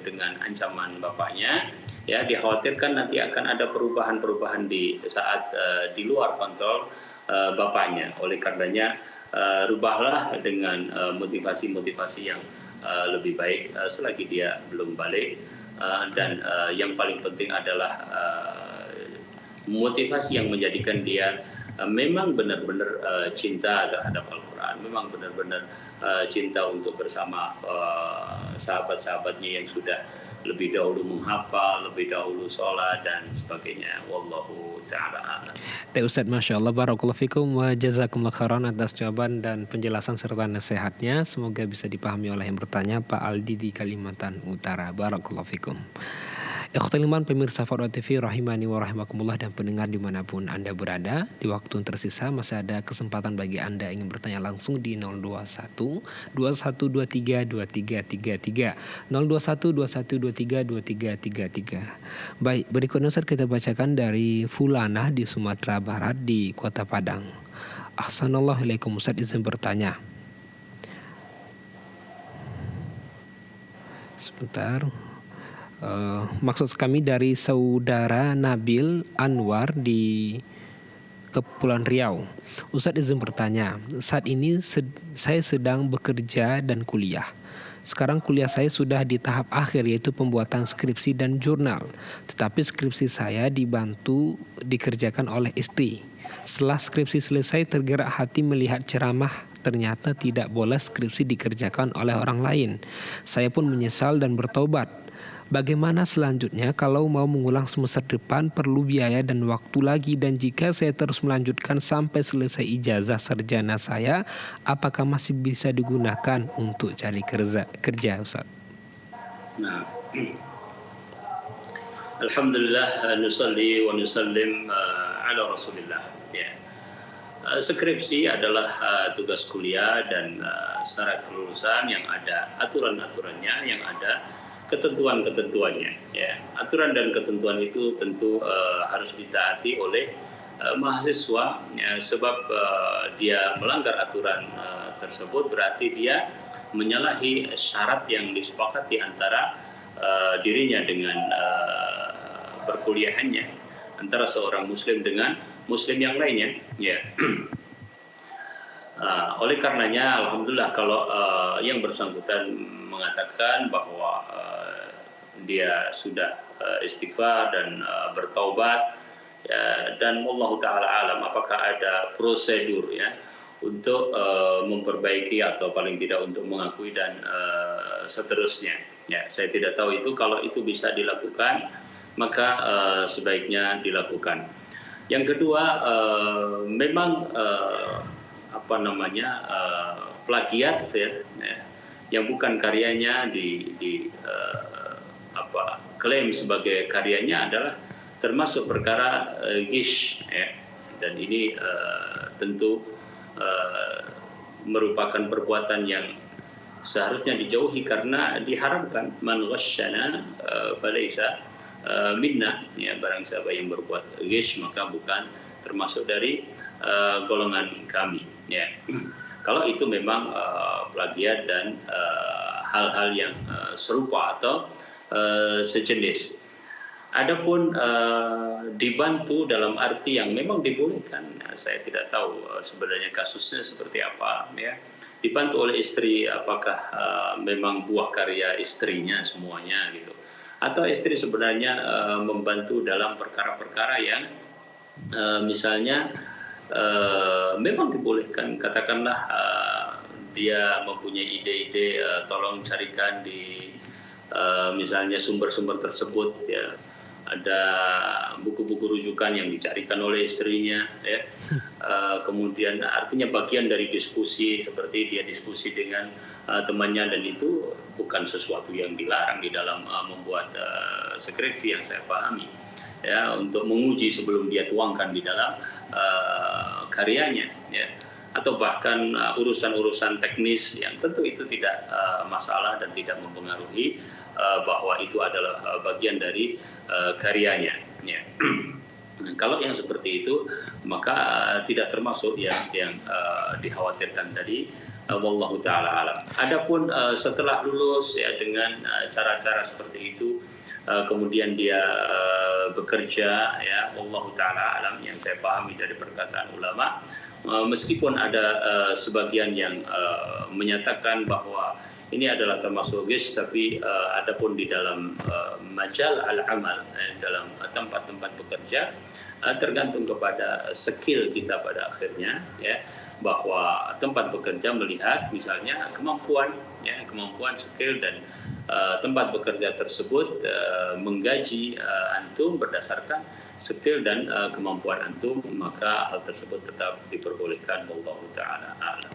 dengan ancaman bapaknya, ya, dikhawatirkan nanti akan ada perubahan-perubahan di saat di luar kontrol bapaknya. Oleh karenanya rubahlah dengan motivasi-motivasi yang lebih baik selagi dia belum balik. Dan yang paling penting adalah motivasi yang menjadikan dia memang benar-benar cinta terhadap Al-Quran, memang benar-benar cinta untuk bersama sahabat-sahabatnya yang sudah lebih dahulu menghafal, lebih dahulu sholat dan sebagainya. Wallahu ta'ala a'lam. Ustaz, Masya Allah, barakallahu fikum wa jazakumullah khairan atas jawaban dan penjelasan serta nasihatnya. Semoga bisa dipahami oleh yang bertanya, Pak Aldi di Kalimantan Utara. Barakallahu fikum. Ikhwatal iman, pemirsa Fadwa TV rahimani wa rahimakumullah dan pendengar dimanapun Anda berada, di waktu yang tersisa masih ada kesempatan bagi Anda ingin bertanya langsung di 021 2123 2333 021 2123 2333. Baik, berikutnya Ustaz kita bacakan dari Fulana di Sumatera Barat di Kota Padang. Ahsanallahu ilaikum Ustaz, izin bertanya. Sebentar. Maksud kami dari saudara Nabil Anwar di Kepulauan Riau. Ustaz izin bertanya, saat ini saya sedang bekerja dan kuliah. Sekarang kuliah saya sudah di tahap akhir yaitu pembuatan skripsi dan jurnal. Tetapi skripsi saya dibantu dikerjakan oleh istri. Setelah skripsi selesai tergerak hati melihat ceramah. Ternyata tidak boleh skripsi dikerjakan oleh orang lain. Saya pun menyesal dan bertobat. Bagaimana selanjutnya kalau mau mengulang semester depan perlu biaya dan waktu lagi, dan jika saya terus melanjutkan sampai selesai ijazah sarjana saya, apakah masih bisa digunakan untuk cari kerja Ustaz? Nah, alhamdulillah, nusalli wa nusallim ala Rasulillah. Ya. Skripsi adalah tugas kuliah dan syarat kelulusan yang ada aturan-aturannya, yang ada ketentuan-ketentuannya. Ya. Aturan dan ketentuan itu tentu harus ditaati oleh mahasiswa, ya, sebab dia melanggar aturan tersebut berarti dia menyalahi syarat yang disepakati antara dirinya dengan perkuliahannya, antara seorang muslim dengan muslim yang lainnya. Ya. Oleh karenanya, alhamdulillah kalau yang bersangkutan mengatakan bahwa dia sudah istighfar dan bertaubat, ya, dan wallahu taala alam apakah ada prosedur ya untuk memperbaiki atau paling tidak untuk mengakui dan seterusnya. Ya, saya tidak tahu itu. Kalau itu bisa dilakukan, maka sebaiknya dilakukan. Yang kedua, memang plagiat ya, yang bukan karyanya klaim sebagai karyanya adalah termasuk perkara ghish, ya. Dan ini tentu merupakan perbuatan yang seharusnya dijauhi karena diharamkan. Man ghasyana falaysa minna, ya, barang siapa yang berbuat ghish maka bukan termasuk dari golongan kami, ya. Kalau itu memang plagiat dan hal-hal yang serupa atau sejenis. Adapun dibantu dalam arti yang memang dibolehkan, saya tidak tahu sebenarnya kasusnya seperti apa, ya. Dibantu oleh istri, apakah memang buah karya istrinya semuanya gitu, atau istri sebenarnya membantu dalam perkara-perkara yang misalnya memang dibolehkan. Katakanlah dia mempunyai ide-ide, tolong carikan di misalnya sumber-sumber tersebut, ya, ada buku-buku rujukan yang dicarikan oleh istrinya, ya. Kemudian artinya bagian dari diskusi, seperti dia diskusi dengan temannya, dan itu bukan sesuatu yang dilarang di dalam membuat skripsi yang saya pahami, ya, untuk menguji sebelum dia tuangkan di dalam karyanya, ya. Atau bahkan urusan-urusan teknis yang tentu itu tidak masalah dan tidak mempengaruhi bahwa itu adalah bagian dari karyanya, ya. Kalau yang seperti itu maka tidak termasuk yang dikhawatirkan tadi. Wallahu taala alam. Adapun setelah lulus, ya, dengan cara-cara seperti itu kemudian dia bekerja, ya, wallahu taala alam, yang saya pahami dari perkataan ulama, meskipun ada sebagian yang menyatakan bahwa ini adalah termasuk ghis, tapi adapun di dalam majal al-amal, dalam tempat-tempat bekerja, tergantung kepada skill kita pada akhirnya, ya, bahwa tempat bekerja melihat misalnya kemampuan, ya, kemampuan skill, dan tempat bekerja tersebut menggaji antum berdasarkan skill dan kemampuan antum, maka hal tersebut tetap diperbolehkan. Wallahu taala a'lam.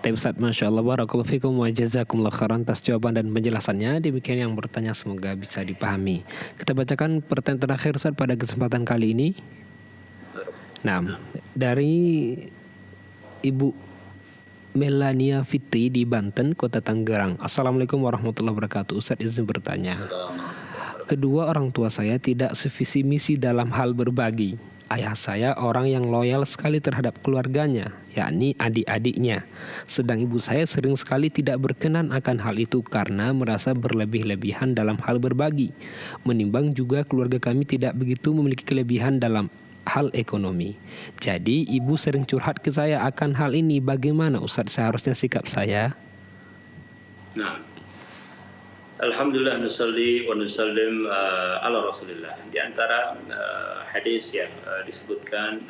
Ustaz, Masya Allah, barakallahu fikum wa jazakumullah khairan atas jawaban dan penjelasannya. Demikian yang bertanya, semoga bisa dipahami. Kita bacakan pertanyaan terakhir Ustaz pada kesempatan kali ini. Nah, dari Ibu Melania Fitri di Banten, Kota Tangerang. Assalamualaikum warahmatullahi wabarakatuh. Ustaz izin bertanya. Kedua orang tua saya tidak sevisi misi dalam hal berbagi. Ayah saya orang yang loyal sekali terhadap keluarganya, yakni adik-adiknya. Sedang ibu saya sering sekali tidak berkenan akan hal itu karena merasa berlebih-lebihan dalam hal berbagi. Menimbang juga keluarga kami tidak begitu memiliki kelebihan dalam hal ekonomi. Jadi ibu sering curhat ke saya akan hal ini. Bagaimana Ustaz seharusnya sikap saya? Nah, alhamdulillah, nusalli wa nusallim ala Rasulillah. Di antara hadis yang disebutkan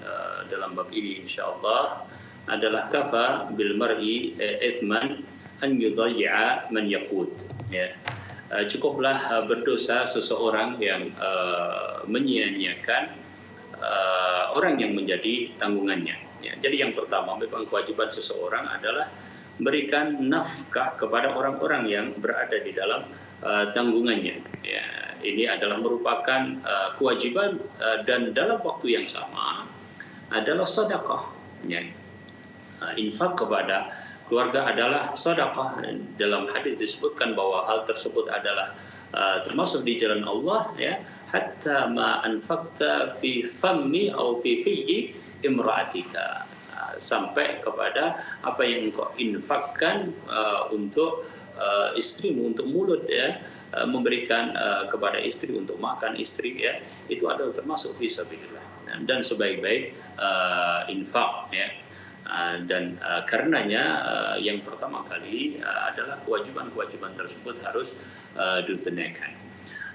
dalam bab ini insyaallah adalah kafa bil mar'i ithman an yudayya man yaqut, ya. Cukuplah berdosa seseorang yang menyia-nyiakan orang yang menjadi tanggungannya, ya. Jadi yang pertama, memang kewajiban seseorang adalah memberikan nafkah kepada orang-orang yang berada di dalam tanggungannya, ya. Ini adalah merupakan kewajiban dan dalam waktu yang sama adalah sedekah, ya. Infak kepada keluarga adalah sedekah. Dalam hadis disebutkan bahwa hal tersebut adalah termasuk di jalan Allah, ya. Hatta ma anfaqta fi fammi atau fi fiyyi imra'atika, sampai kepada apa yang engkau infakkan untuk istrimu, untuk mulut, ya, memberikan kepada istri, untuk makan istri, ya, itu adalah termasuk fisabilillah dan sebaik-baik infak, ya. Dan karenanya yang pertama kali adalah kewajiban-kewajiban tersebut harus ditunaikan.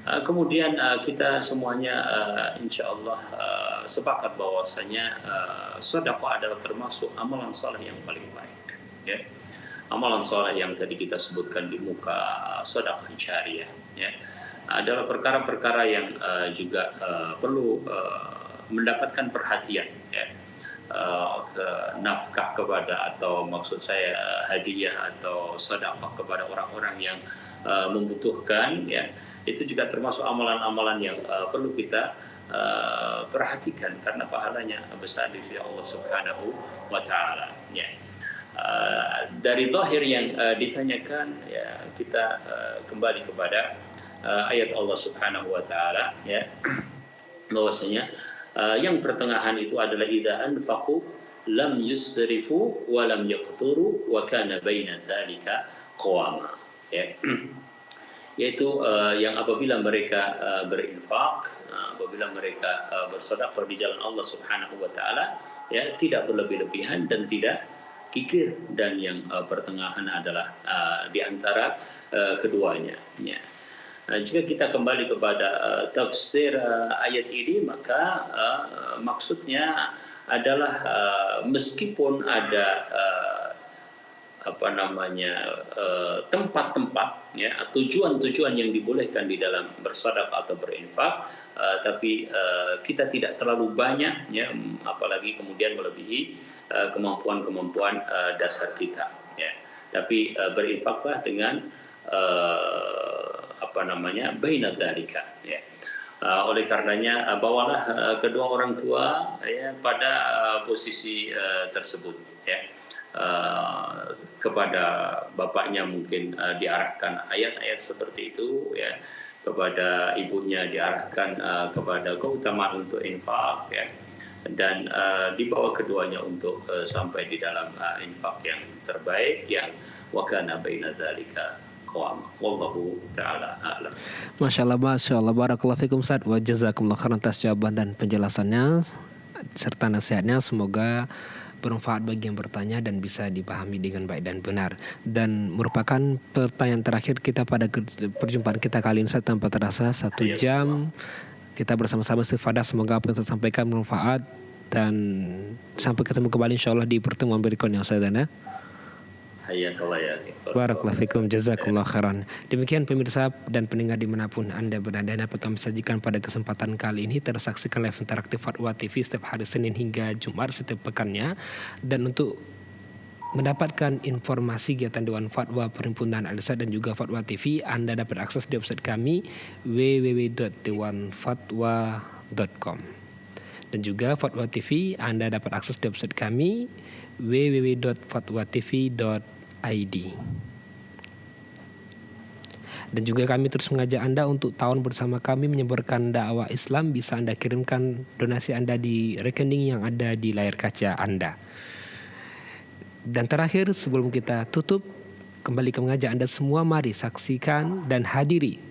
Kemudian kita semuanya insyaallah sepakat bahwasanya sedekah adalah termasuk amalan saleh yang paling baik, ya. Amalan saleh yang tadi kita sebutkan di muka sedekah syariah, ya, adalah perkara-perkara yang juga perlu mendapatkan perhatian, ya. Nafkah kepada, atau maksud saya hadiah atau sedekah kepada orang-orang yang membutuhkan, ya, itu juga termasuk amalan-amalan yang perlu kita perhatikan karena pahalanya besar di sisi Allah Subhanahu wa taala, ya. Dari zahir yang ditanyakan, ya, kita kembali kepada ayat Allah Subhanahu wa taala, ya, bahwasanya yang pertengahan itu adalah idza anfaqu lam yusrifu wa lam yaqturu wa kana baina dzalika qawama, ya. Yaitu yang apabila mereka berinfak, apabila mereka bersedekah di jalan Allah Subhanahu wa taala, ya, tidak berlebih-lebihan dan tidak kikir, dan yang pertengahan adalah di antara keduanya, ya. Jika kita kembali kepada tafsir ayat ini, maka maksudnya adalah meskipun ada tempat-tempat, ya, tujuan-tujuan yang dibolehkan di dalam bersedekah atau berinfak, tapi kita tidak terlalu banyak, ya, apalagi kemudian melebihi kemampuan-kemampuan dasar kita, ya. Tapi berinfaklah dengan baina dzalika, ya. Oleh karenanya bawalah kedua orang tua, ya, pada posisi tersebut, ya. Kepada bapaknya mungkin diarahkan ayat-ayat seperti itu, ya. Kepada ibunya diarahkan kepada keutamaan untuk infak, ya. Dan dibawa keduanya untuk sampai di dalam infak yang terbaik, yang wa kana baina dzalika qawamah. Wallahu ta'ala a'lam. Masya Allah, barakallahu fikum Ustaz, wa jazakumullah khairan atas jawaban dan penjelasannya serta nasihatnya. Semoga bermanfaat bagi yang bertanya dan bisa dipahami dengan baik dan benar. Dan merupakan pertanyaan terakhir kita pada perjumpaan kita kali ini Ustaz, tanpa terasa 1 jam kita bersama-sama istifadah. Semoga apa yang saya sampaikan bermanfaat dan sampai ketemu kembali insyaallah di pertemuan berikutnya Ustaz ya. Hayyakallah ya. Barakallahu fikum, jazakumullah khairan. Demikian pemirsa dan pendengar dimanapun Anda berada, dapat kami sajikan pada kesempatan kali ini tersaksikan live interaktif Fatwa TV setiap hari Senin hingga Jumat setiap pekannya. Dan untuk mendapatkan informasi kegiatan Dewan Fatwa Perhimpunan Al-Irsyad dan juga Fatwa TV, Anda dapat akses di website kami www.dewanfatwa.com. Dan juga Fatwa TV Anda dapat akses di website kami www.fatwatv.id. Dan juga kami terus mengajak Anda untuk tahun bersama kami menyebarkan dakwah Islam. Bisa Anda kirimkan donasi Anda di rekening yang ada di layar kaca Anda. Dan terakhir sebelum kita tutup, kembali kami mengajak Anda semua, mari saksikan dan hadiri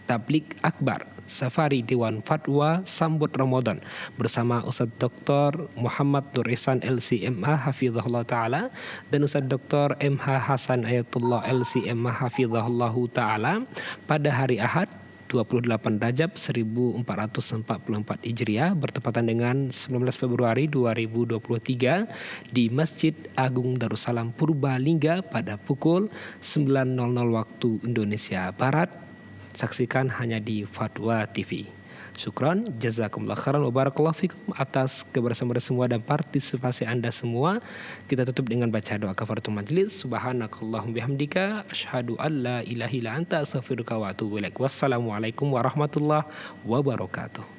Tabligh Akbar Safari Dewan Fatwa Sambut Ramadan bersama Ustaz Dr. Muhammad Nur Ihsan LCMA Hafizahullah Ta'ala dan Ustaz Dr. MH Hasan Ayatullah LCMA Hafizahullah Ta'ala pada hari Ahad 28 Rajab 1444 Hijriah bertepatan dengan 19 Februari 2023 di Masjid Agung Darussalam Purbalingga pada pukul 9.00 waktu Indonesia Barat. Saksikan hanya di Fatwa TV. Syukran, jazakumullah khairan wa barakallahu fikum atas kebersamaan semua dan partisipasi Anda semua. Kita tutup dengan baca doa kafaratul majlis. Subhanakallahumma bihamdika asyhadu an la ilaha illa anta astaghfiruka wa atubu ilaik. Wassalamualaikum warahmatullahi wabarakatuh.